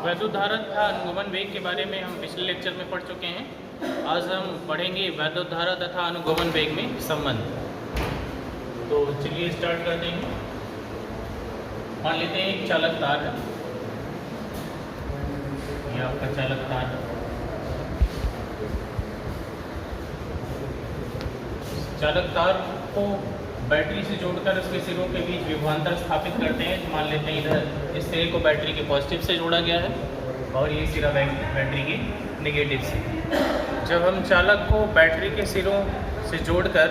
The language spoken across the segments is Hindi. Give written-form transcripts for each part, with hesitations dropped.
वैद्युत धारा तथा अनुगमन वेग के बारे में हम पिछले लेक्चर में पढ़ चुके हैं। आज हम पढ़ेंगे वैद्युत धारा तथा अनुगमन वेग में संबंध। तो चलिए स्टार्ट करते हैं। मान लेते हैं एक चालक तार है, ये आपका चालक तार है। चालक तार को बैटरी से जोड़कर उसके सिरों के बीच विभवांतर स्थापित करते हैं। तो मान लेते हैं इधर इस सिरे को बैटरी के पॉजिटिव से जोड़ा गया है और ये सिरा बैटरी के नेगेटिव से। जब हम चालक को बैटरी के सिरों से जोड़कर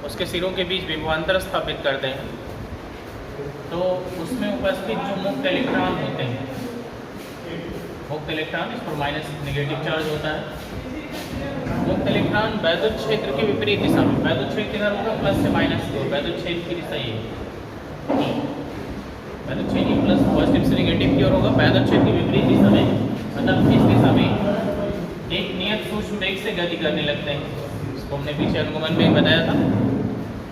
उसके सिरों के बीच विभवांतर स्थापित करते हैं तो उसमें उपस्थित जो मुक्त इलेक्ट्रॉन होते हैं, मुक्त इलेक्ट्रॉन इस पर माइनस नेगेटिव चार्ज होता है। मुक्त इलेक्ट्रॉन वैद्युत क्षेत्र के विपरीत दिशा में, वैद्युत क्षेत्र किधर होगा प्लस से माइनस की ओर, वैद्युत क्षेत्र की दिशा ये, वैद्युत क्षेत्र प्लस पॉजिटिव से नेगेटिव की ओर होगा। वैद्युत क्षेत्र की विपरीत दिशा में मतलब इस दिशा में एक नियत सूक्ष्म वेग से गति करने लगते हैं। इसको हमने पीछे अनुगमन वेग बताया था।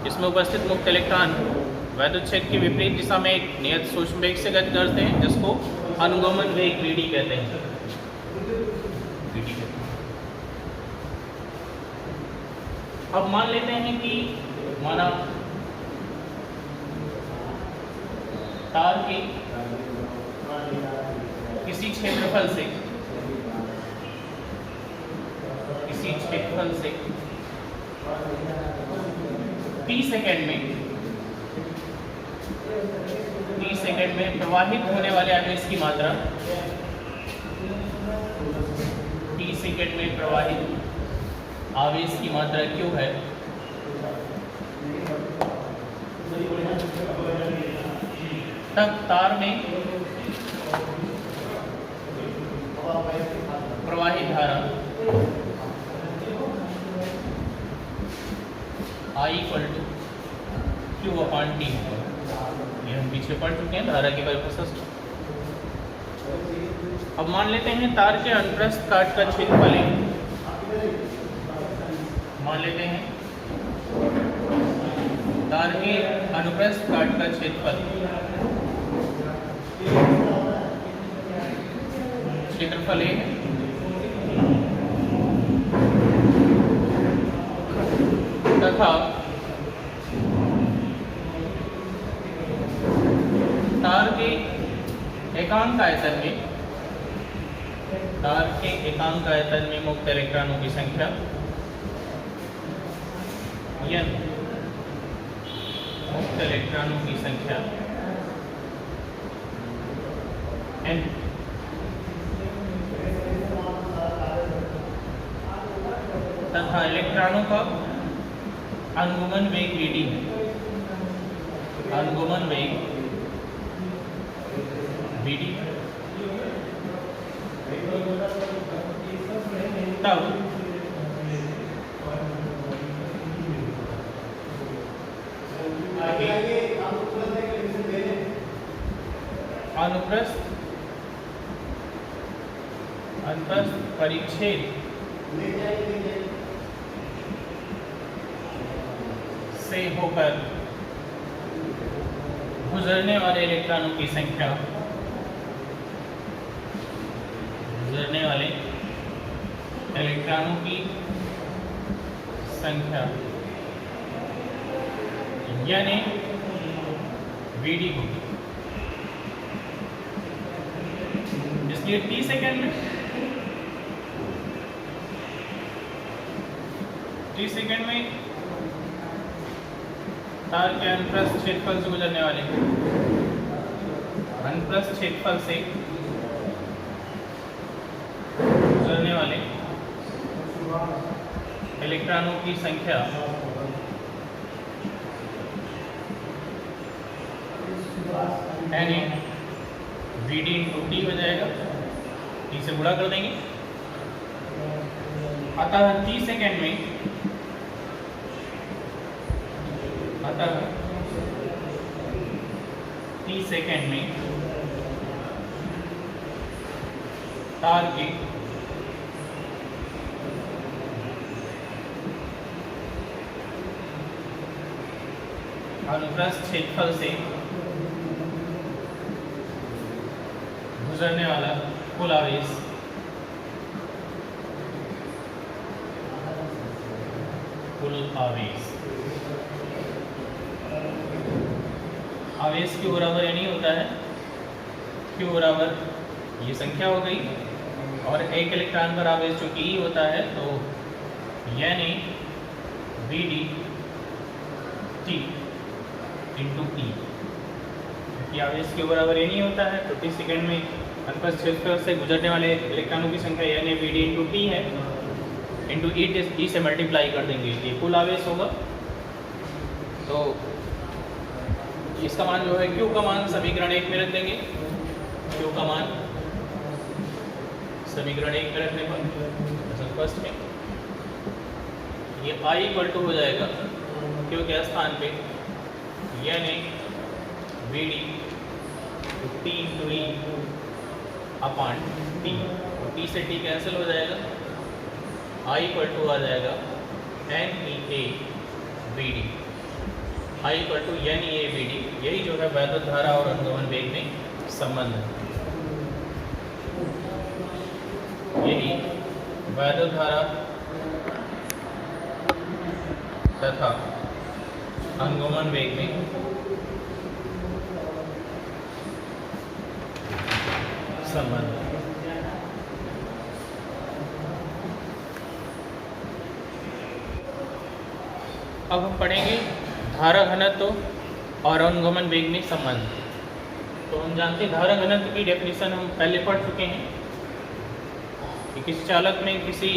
इसमें उपस्थित मुक्त इलेक्ट्रॉन वैद्युत क्षेत्र की विपरीत दिशा में एक नियत सूक्ष्म वेग से गति करते हैं, जिसको अनुगमन वेग वीडी कहते हैं। अब मान लेते हैं कि माना तार के किसी क्षेत्रफल से T सेकेंड में प्रवाहित होने वाले आवेश की मात्रा, T सेकेंड में प्रवाहित आवेश की मात्रा Q है। तब तार में प्रवाहित धारा I = Q/T है। ये हम पीछे पढ़ चुके हैं धारा के परिप्रश्न। अब मान लेते हैं तार के अनुप्रस्थ काट का क्षेत्रफल है। मान लेते हैं तार के अनुप्रस्थ काट का क्षेत्रफल A है तथा तार के एकांक आयतन में मुक्त इलेक्ट्रॉनों की संख्या n, मुक्त इलेक्ट्रॉनों की संख्या n तथा इलेक्ट्रॉनों का अनुगमन वेग Vd है। अनुगमन वेग Vd तब अनुप्रस्थ परिच्छेद से होकर गुजरने वाले इलेक्ट्रॉनों की संख्या, गुजरने वाले इलेक्ट्रॉनों की संख्या यानी Vd होगी। इसलिए T सेकेंड में तार के अनुप्रस्थ क्षेत्रफल से गुजरने वाले इलेक्ट्रॉनों की संख्या यानी Vd × T हो जाएगा। T से गुणा कर देंगे। अतः T सेकेंड में तार के अनुप्रस्थ क्षेत्रफल से गुजरने वाला कुल आवेश आवेश Q बराबर यानी होता है Q बराबर ये संख्या हो गई, और एक इलेक्ट्रॉन पर आवेश जो कि E होता है, तो यानी VD T इंटू E, क्योंकि आवेश Q बराबर ये नहीं होता है। प्रति सेकंड में अनुप्रस्थ क्षेत्र से गुजरने वाले इलेक्ट्रॉनों की संख्या यानी VD इंटू T है, इंटू E से मल्टीप्लाई कर देंगे, ये कुल आवेश होगा। तो इसका मान जो है Q का मान समीकरण 1 में रख देंगे। Q का मान समीकरण 1 में रखने पर फर्स्ट में ये I इक्वल टू हो जाएगा Q के स्थान पे यानी VD T into E upon T, T से T कैंसिल हो जाएगा, I इक्वल टू आ जाएगा NEA VD, I equal to NEA VD। यही जो है वैद्युत धारा और अनुगमन वेग में संबंध है। यही वैद्युत धारा तथा अनुगमन वेग में संबंध है। अब हम पढ़ेंगे धारा घनत्व और अनुगमन वेग में संबंध। तो हम जानते हैं धारा घनत्व की डेफिनेशन हम पहले पढ़ चुके हैं कि किसी चालक में किसी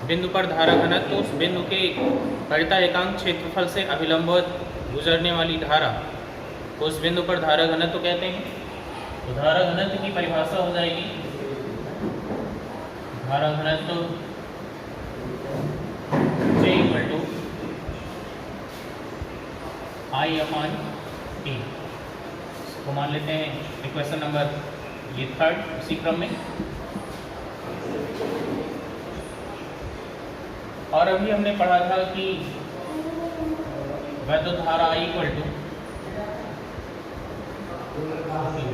बिंदु पर धारा घनत्व उस बिंदु के परिता एकांक क्षेत्रफल से अभिलंबवत गुजरने वाली धारा को उस बिंदु पर धारा घनत्व कहते हैं। तो धारा घनत्व की परिभाषा हो जाएगी धारा घनत्व J equal to I upon T। इसको मान लेते हैं इक्वेशन नंबर ये 3 इसी क्रम में। और अभी हमने पढ़ा था कि वैद्युत धारा I इक्वल टू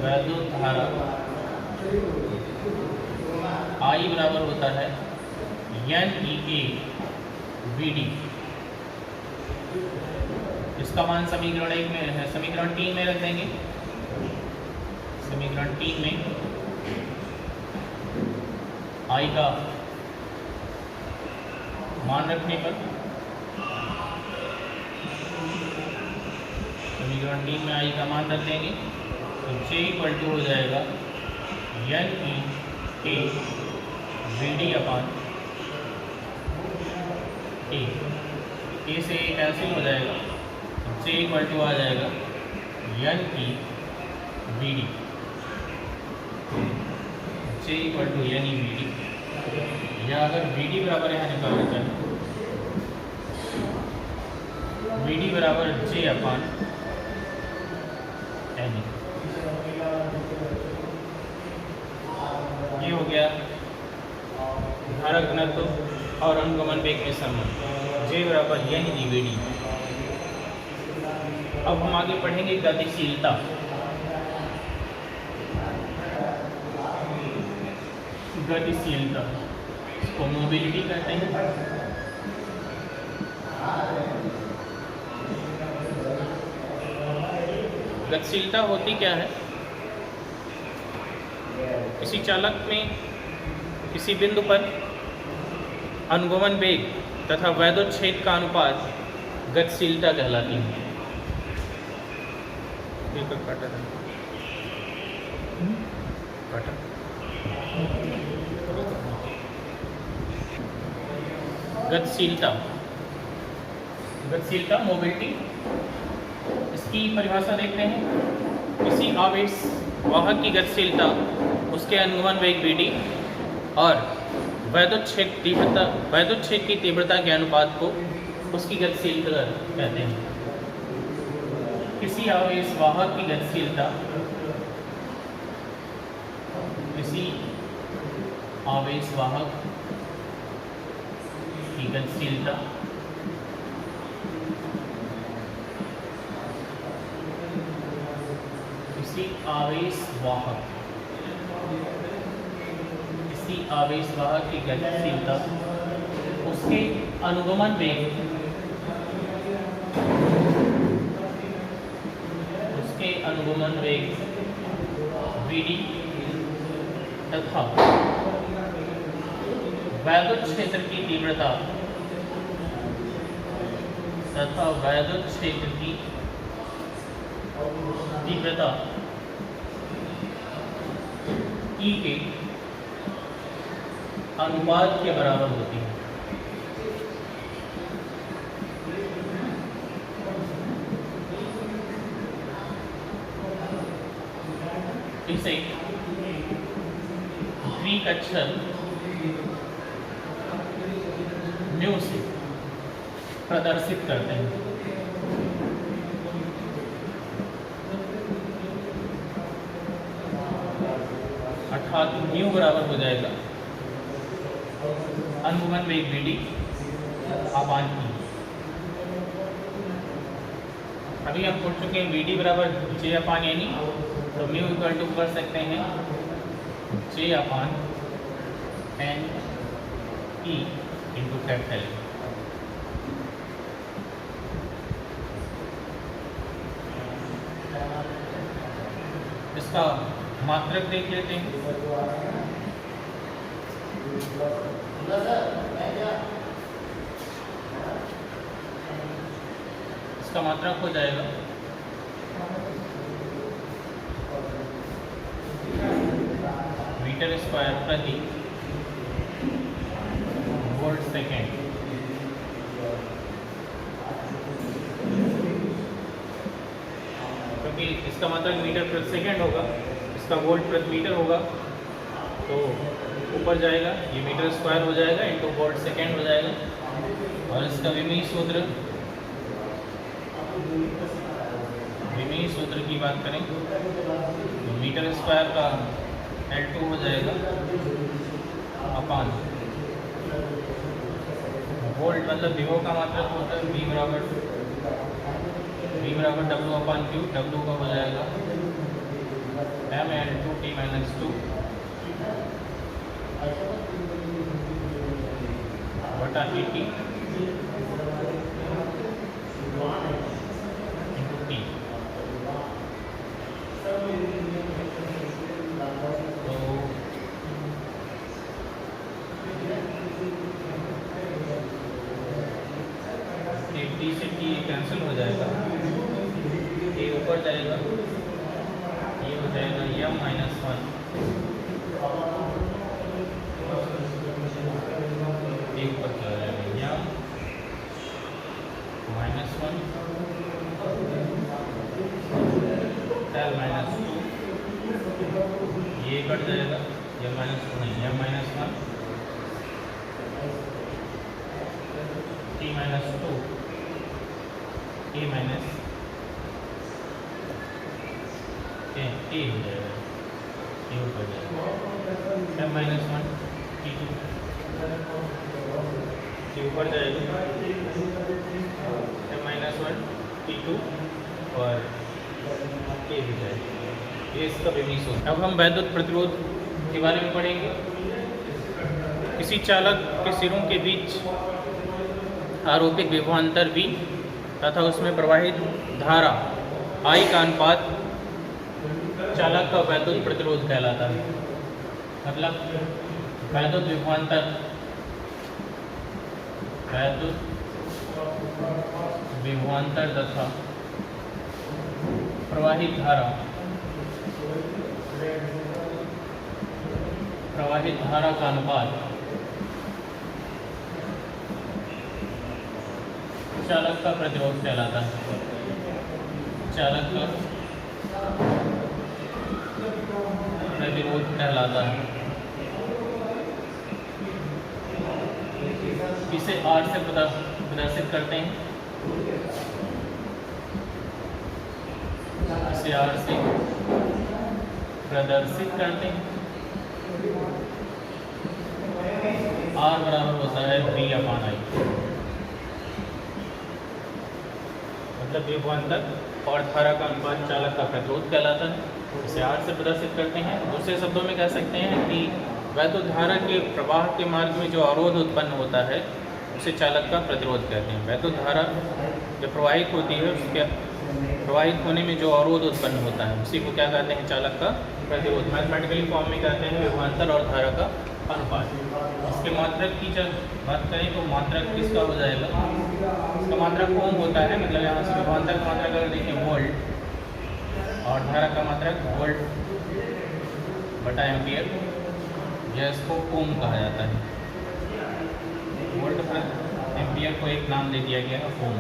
वैद्युत धारा I बराबर होता है NEA VD। इसका मान समीकरण 1 में है, समीकरण 3 में रख देंगे। समीकरण 3 में I का मान रखने पर समीकरण 3 में I का मान रख देंगे, तो J इक्वल टू हो जाएगा NEA VD upon A। A से कैंसिल हो जाएगा, J इक्वल टू आ जाएगा NE VD। J equal to NE VD, या अगर VD बराबर यहाँ निकालना चाहें VD बराबर J अपॉन NE। ये हो गया धारा घनत्व और अनुगमन वेग के संबंध, J बराबर NE VD। अब हम आगे पढ़ेंगे गतिशीलता। गतिशीलता इसको मोबिलिटी कहते हैं। गतिशीलता होती क्या है? किसी चालक में किसी बिंदु पर अनुगमन वेग तथा वैद्युत क्षेत्र का अनुपात गतिशीलता कहलाती है। गतिशीलता गतिशीलता मोबिलिटी, इसकी परिभाषा देखते हैं। किसी आवेश वाहक की गतिशीलता उसके अनुगमन वेग VD और वैद्युत क्षेत्र की तीव्रता के अनुपात को उसकी गतिशीलता कहते हैं। किसी आवेश वाहक की गतिशीलता किसी आवेश वाहक की गतिशीलता किसी आवेश वाहक किसी आवेश वाहक की गतिशीलता उसके अनुगमन वेग vd तथा वैद्युत क्षेत्र की तीव्रता E के अनुपात के बराबर होती है। इसे ग्रीक अक्षर म्यू से प्रदर्शित करते हैं। अर्थात म्यू बराबर हो जाएगा अनुगमन वेग vd अपान E। अभी हम पढ़ चुके हैं vd बराबर j अपान एनी, तो म्यू इक्वल टू कर सकते हैं j upon N e into capital E। इसका मात्रक देख लेते हैं। इसका मात्रक हो जाएगा मीटर स्क्वायर प्रति वोल्ट सेकेंड। क्योंकि इसका मात्रक मीटर प्रति सेकेंड होगा, इसका वोल्ट प्रति मीटर होगा, तो ऊपर जाएगा, ये मीटर स्क्वायर हो जाएगा इंटू वोल्ट सेकेंड हो जाएगा। और इसका विमीय सूत्र की बात करें तो मीटर स्क्वायर का L2 हो जाएगा अपान वोल्ट, मतलब विभव का मात्रक होता है V बराबर W अपान Q। W का हो जाएगा mL2T - 2 बटा T इंटू T। T से T कैंसिल हो जाएगा, ये ऊपर जाएगा, ये हो जाएगा m - 1, ये ऊपर चला जाएगा m - 1 L - 2, ये कट जाएगा, m - 1 T - 2 A माइनस ए हो जाएगा, ये ऊपर जाएगा m - 1 T2, ये ऊपर जाएगा m - 1 T2 और ए हो जाएगा। ये इसका विमीय सूत्र। अब हम वैद्युत प्रतिरोध के बारे में पढ़ेंगे। किसी चालक के सिरों के बीच आरोपित विभवांतर V तथा उसमें प्रवाहित धारा I का अनुपात चालक का वैद्युत प्रतिरोध कहलाता है। मतलब वैद्युत विभवांतर तथा प्रवाहित धारा का अनुपात चालक का प्रतिरोध कहलाता है। चालक का प्रतिरोध कहलाता है। इसे R से प्रदर्शित करते हैं। इसे R से प्रदर्शित करते हैं। R बराबर होता है V अपान I। मतलब विभवांतर और धारा का अनुपात चालक का प्रतिरोध कहलाता है। इसे R से प्रदर्शित करते हैं। दूसरे शब्दों में कह सकते हैं कि वैद्युत धारा के प्रवाह के मार्ग में जो अवरोध उत्पन्न होता है उसे चालक का प्रतिरोध कहते हैं। वैद्युत धारा जब प्रवाहित होती है उसके प्रवाहित होने में जो अवरोध उत्पन्न होता है उसी को क्या कहते हैं? चालक का प्रतिरोध। मैथमेटिकली फॉर्म में कहते हैं विभवांतर और धारा का अनुपात। इसके मात्रक की जब बात करें तो मात्रक किसका हो जाएगा? इसका मात्रक ओम होता है, मतलब यहाँ से विभवांतर का मात्रक अगर देखें वोल्ट और धारा का मात्रक वोल्ट बटा एम्पियर, यह इसको ओम कहा जाता है। वोल्ट प्रति एम्पियर को एक नाम दे दिया गया है ओम।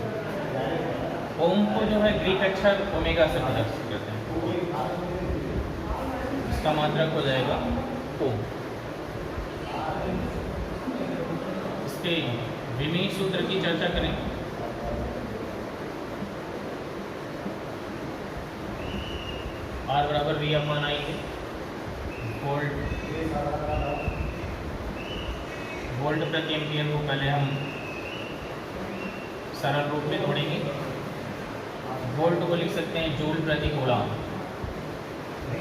ओम को जो है ग्रीक अक्षर ओमेगा से प्रदर्शित करते हैं। इसका मात्रक हो जाएगा ओम। इसके विमीय सूत्र की चर्चा करें। R बराबर V अपॉन I है। वोल्ट प्रति एम्पियर को पहले हम सरल रूप में जोड़ेंगे। वोल्ट को लिख सकते हैं जूल प्रति कूलम,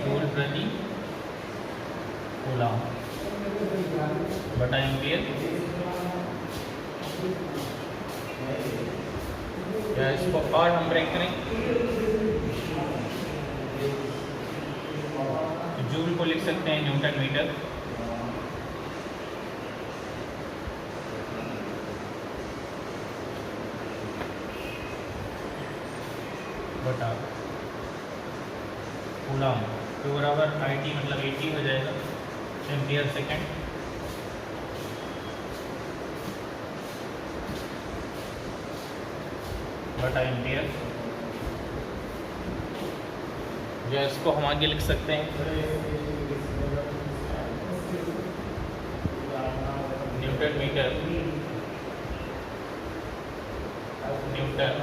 जूल प्रति कूलम बटा एम्पियर। या इसको और हम ब्रेक करें, जूल को लिख सकते हैं न्यूटन मीटर बटा कूलम, तो बराबर IT मतलब 80 हो जाएगा एम्पियर सेकेंड बटा एम्पियर। या इसको हम आगे लिख सकते हैं न्यूटन मीटर, न्यूटन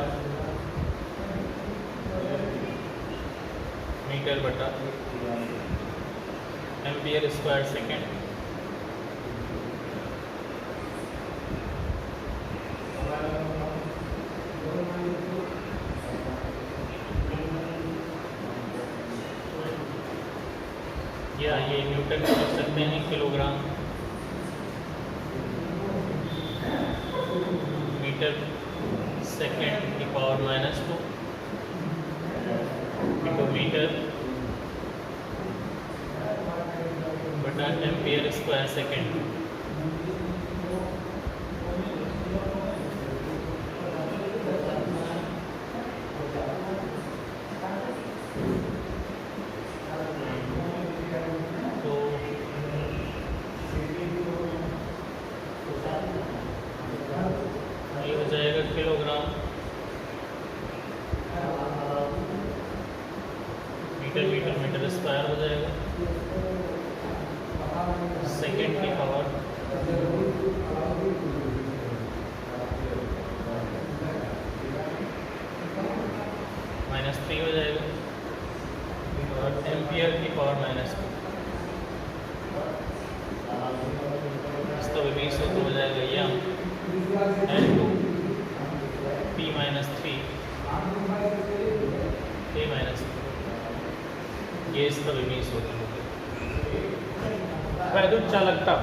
मीटर बटा एम्पियर स्क्वायर सेकेंड। या ये न्यूटन को लिख सकते हैं किलोग्राम, मीटर सेकेंड की पावर -2 इंटू मीटर बटा ampere square second. Kilogram metre metre metre square हो जाएगा सेकेंड की पावर -3 हो जाएगा और एम्पियर की पावर -2। इसका विमीय सूत्र हो जाएगा यम L2 P -3 A -3। ये इसका विमीय सूत्र हो गया। वैद्युत चालकता,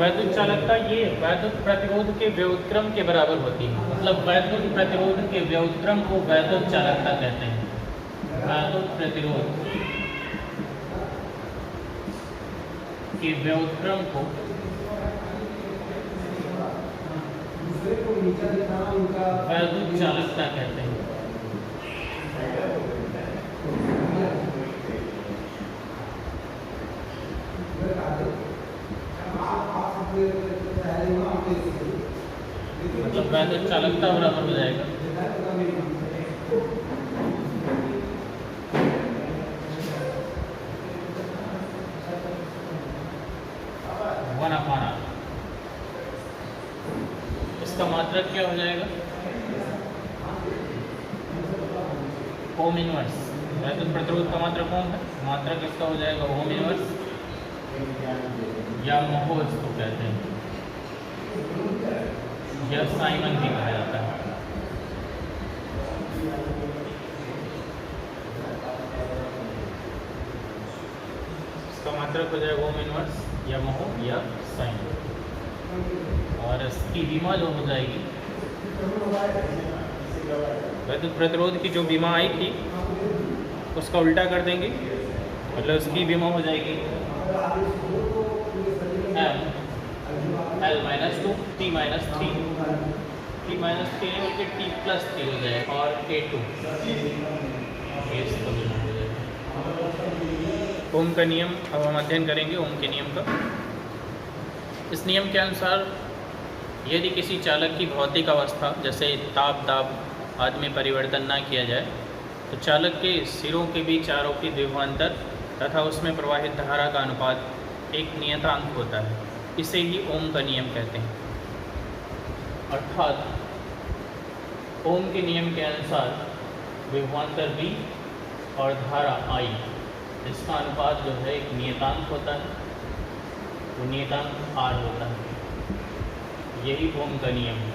वैद्युत चालकता ये वैद्युत प्रतिरोध के व्युत्क्रम के बराबर होती है। मतलब वैद्युत प्रतिरोध के व्युत्क्रम को वैद्युत चालकता कहते हैं। वैद्युत प्रतिरोध के व्युत्क्रम को वैद्युत चालकता कहते हैं। मतलब वैद्युत चालकता बराबर हो जाएगा 1/R। इसका मात्रक क्या हो जाएगा? Ohm inverse. वैद्युत प्रतिरोध का मात्रक ओम है, मात्रक इसका हो जाएगा ओम इनवर्स या मोह इसको कहते हैं, या साइमन भी कहा जाता है। इसका इसका मात्रक हो जाएगा ओम इनवर्स या महो या साइन, और इसकी बीमा जो हो जाएगी विद्युत प्रतिरोध की जो बीमा आई थी उसका उल्टा कर देंगे, मतलब इसकी बीमा हो जाएगी m l minus 2 t minus 3 t minus 3 बल्कि t प्लस 3 हो जाएगा, और a2 ये इसका बीमा हो जाएगा। ओम का नियम अब हम अध्ययन करेंगे, ओम के नियम का। इस नियम के अनुसार यदि किसी चालक की भौतिक अवस्था जैसे ताप दाब आदि में परिवर्तन ना किया जाए तो चालक के सिरों के बीच आरोपित विभवांतर तथा उसमें प्रवाहित धारा का अनुपात एक नियतांक होता है, इसे ही ओम का नियम कहते हैं। अर्थात ओम के नियम के अनुसार विभवांतर V और धारा I इसका अनुपात जो है एक नियतांक होता है, वो नियतांक R होता है, यही ओम का नियम है।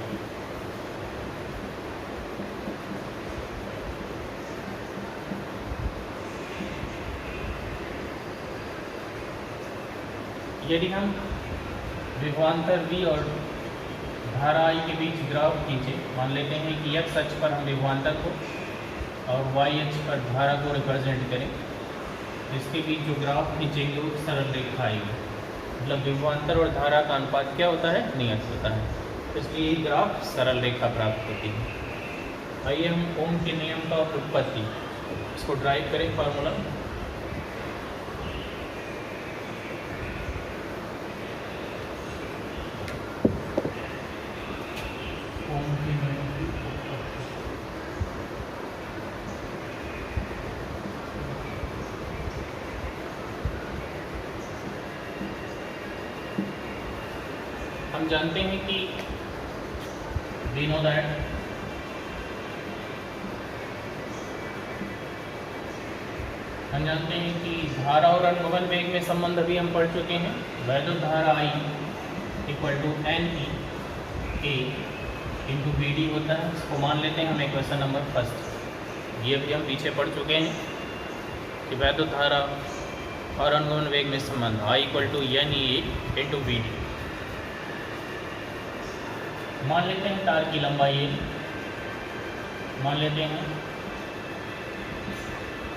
यदि हम विभवांतर V और धारा I के बीच ग्राफ खींचे, मान लेते हैं कि x अक्ष पर हम विभवांतर को और y अक्ष पर धारा को रिप्रेजेंट करें, इसके बीच जो ग्राफ खींचेंगे वो सरल रेखा आएगी, मतलब विभवांतर और धारा का अनुपात क्या होता है, नियत होता है, इसलिए ये ग्राफ सरल रेखा प्राप्त होती है। आइए हम ओम के नियम का उत्पत्ति इसको ड्राइव करें फार्मूला। हम जानते हैं कि we know that हम जानते हैं कि धारा और अनुगमन वेग में संबंध अभी हम पढ़ चुके हैं। वैद्युत धारा I equal to NE A into BD होता है, इसको मान लेते हैं हम इक्वेशन नंबर फर्स्ट। ये भी हम पीछे पढ़ चुके हैं कि वैद्युत धारा और अनुगमन वेग में संबंध I equal to NE A into BD। मान लेते हैं तार की लंबाई है, मान लेते हैं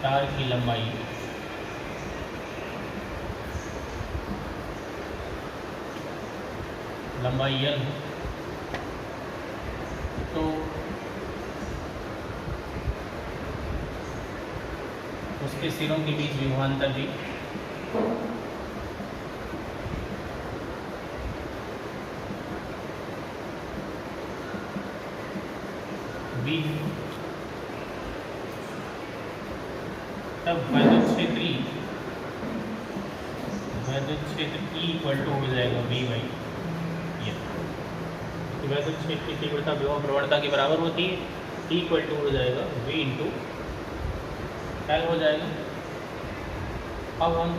तार की लंबाई L, तो उसके सिरों के बीच विभवांतर भी तब वैद्युत क्षेत्र E इक्वल टू हो जाएगा V बाई ये, तो वैद्युत क्षेत्र की तीव्रता विभव प्रवणता के बराबर होती है, E इक्वल टू हो जाएगा V इंटू L हो जाएगा। अब हम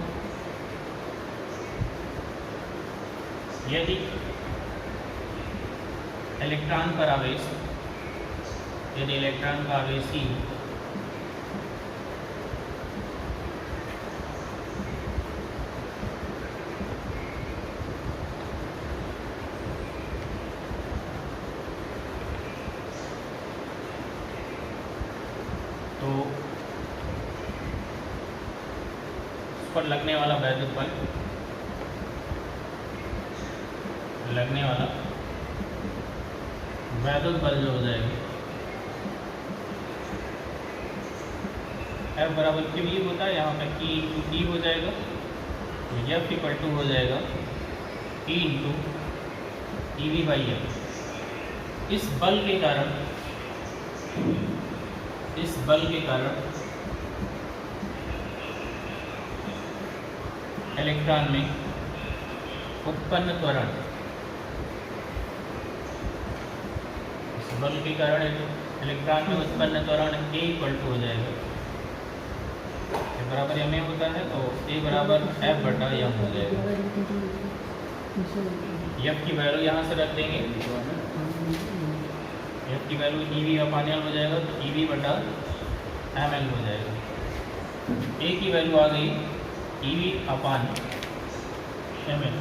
यदि इलेक्ट्रॉन का आवेश ही तो उस पर लगने वाला वैद्युत बल जो हो जाएगा F बराबर क्यू ई होता है, यहाँ पे E इंटू ई हो जाएगा, तो F इक्वल टू हो जाएगा E into E V by F. इस बल के कारण इलेक्ट्रॉन में उत्पन्न त्वरण, इस बल के कारण इलेक्ट्रॉन में उत्पन्न त्वरण A इक्वल टू हो जाएगा, बराबर एम ए होता है, तो ए बराबर एफ बटा एम हो जाएगा। एफ की वैल्यू यहाँ से रख देंगे, एफ की value E V upon L हो जाएगा, तो ई वी बटा एम एल हो जाएगा। ए की वैल्यू आ गई ईवी अपान ml।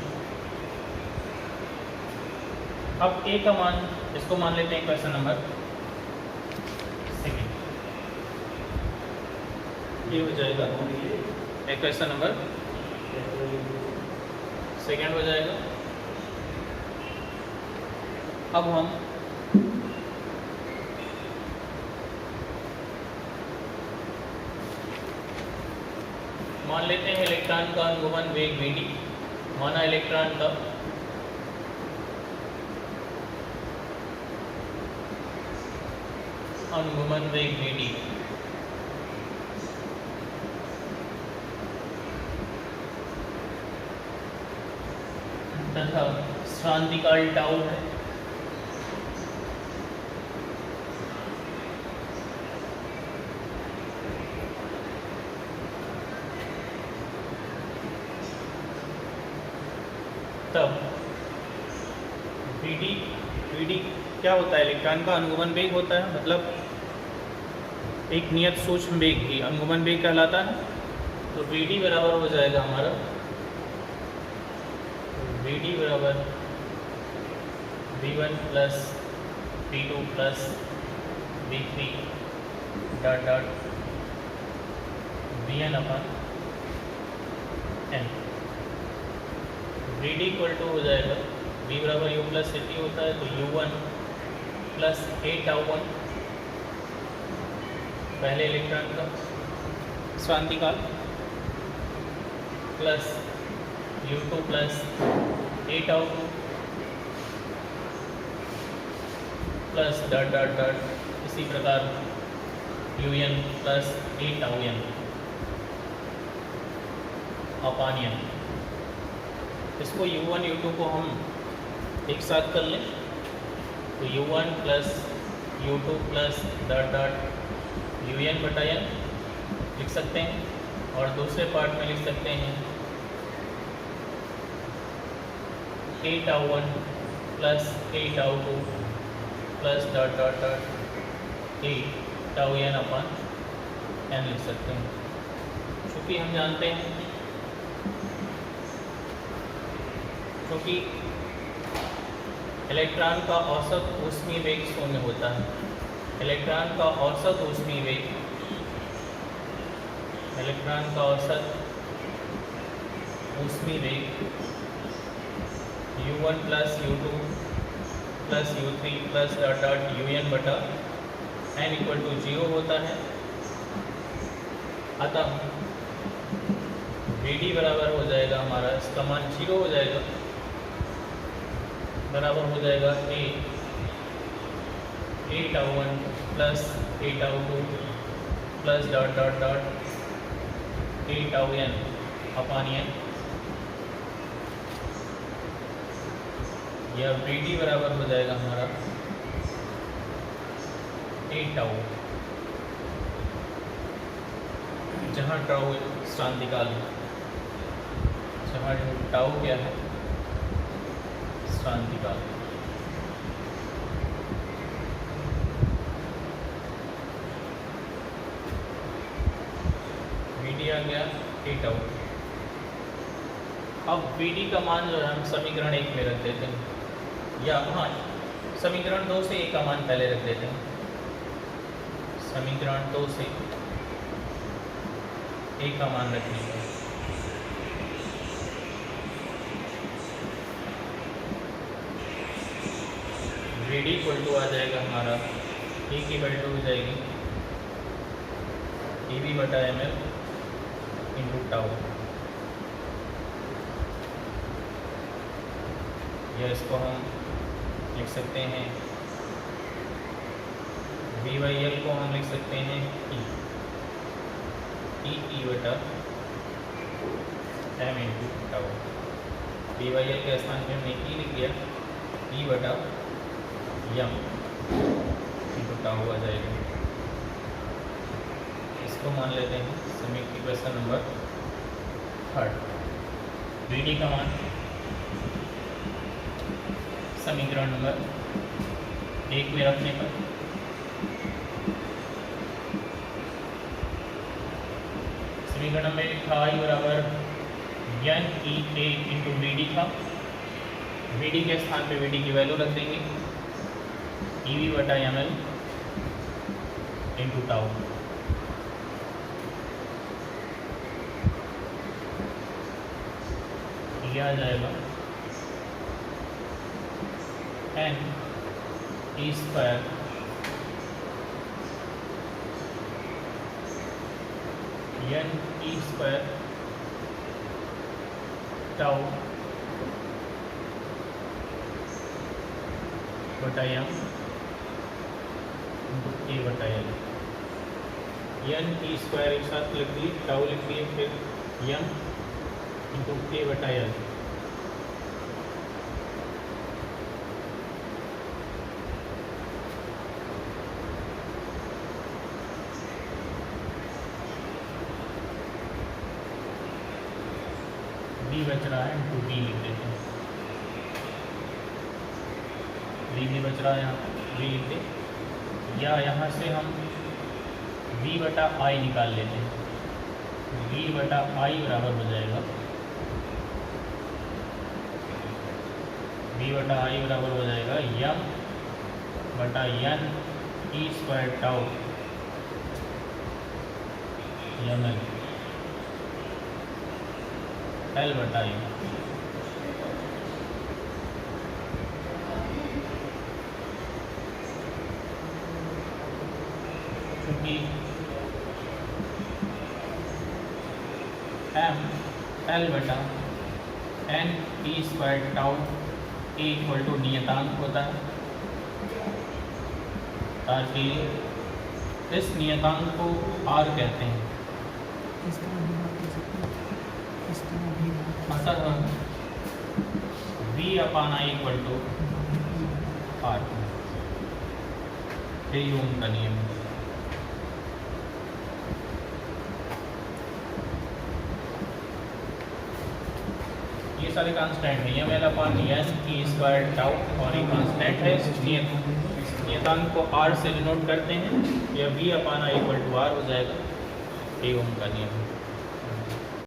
अब ए का मान, इसको मान लेते हैं क्वेश्चन नंबर सेकेंड। ये हो जाएगा एक क्वेश्चन नंबर सेकेंड हो जाएगा। अब हम मान लेते हैं इलेक्ट्रॉन का अनुगमन वेग Vd। माना इलेक्ट्रॉन का अनुगमन वेग Vd तथा क्रांतिकाल टाउ है। तब Vd क्या होता है? इलेक्ट्रॉन का अनुगमन वेग होता है, मतलब एक नियत सूक्ष्म वेग ही अनुगमन वेग कहलाता है। तो Vd बराबर हो जाएगा हमारा Vd बराबर V1 plus V2 plus V3 dot dot Vn upon n। Vd equal to हो जाएगा V बराबर U प्लस Ct होता है, तो U1 प्लस A टाउ1 पहले इलेक्ट्रॉन का क्रांतिकाल plus U2 plus A tau two plus dot dot dot इसी प्रकार UN plus A tau n upon n। इसको U1 U2 को हम एक साथ कर लें तो U1 plus U2 plus dot dot UN बटा n लिख सकते हैं, और दूसरे पार्ट में लिख सकते हैं A tau one plus A tau two plus dot dot dot A tau n upon n लिख सकते हैं। क्योंकि हम जानते हैं क्योंकि इलेक्ट्रॉन का औसत ऊष्मीय वेग शून्य होता है। इलेक्ट्रॉन का औसत ऊष्मीय वेग, इलेक्ट्रॉन का औसत ऊष्मीय वेग U1 plus U2 plus U3 plus dot dot UN बटा n इक्वल टू 0 होता है। अतः Vd बराबर हो जाएगा हमारा, इसका मान 0 हो जाएगा, बराबर हो जाएगा A tau one plus A tau two plus dot dot dot A tau n upon n। यह Vd बराबर हो जाएगा हमारा A टाउ, जहाँ टाउ क्रांतिकाल, जहाँ टाउ क्या है क्रांतिकाल। Vd आ गया A टाउ। अब Vd का मान जो है हम समीकरण 1 में रख देते हैं, या हाँ समीकरण 2 से A का मान पहले रख देते हैं। समीकरण 2 से A का मान रखने का Vd इक्वल टू आ जाएगा हमारा A की वैल्यू हो जाएगी EV बटा ml इंटू टाउ। या इसको हम लिख सकते हैं V/L को हम लिख सकते हैं E बटा m इंटू टाउ। V/L के स्थान पे हमने E लिख दिया, E बटा m इंटू टाउ आ जाएगा। इसको मान लेते हैं समीकरण क्वेश्चन नंबर 3। Vd का मान समीकरण नंबर 1 में रखने पर समीकरण में लिखा I बराबर N E A into V D था, वी डी के स्थान पे वी डी की वैल्यू रख देंगे, ई वी बटा एम एल इंटू टाउ। ये आ जाएगा N E square N E square tau बटा एम इंटू ए बटा एल। एन ई स्क्वायर एक साथ लिख दिए, टाउ लिख दिए, फिर एम इंटू ए बटा एल। बी बच रहा है इंटू बी लिख देते हैं, बी भी बच रहा है यहाँ पर, बी लिख दे, या यहाँ से हम बी बटा आई निकाल लेते हैं, बी बटा आई बराबर हो जाएगा, बी बटा आई बराबर हो जाएगा यम बटा N E square tau M L बटा यू। क्योंकि एम एल बटा N E square tau A equal to नियतांक होता है, ताकि इस नियतांक को आर कहते हैं। अतः v upon I equal to R, यही ओम का नियम है। ये सारे कांस्टेंट है, M L upon N E square tau, और ये कांस्टेंट है, इस नियतांक को आर से डिनोट करते हैं, यह v upon I equal to R हो जाएगा, यही ओम का नियम है।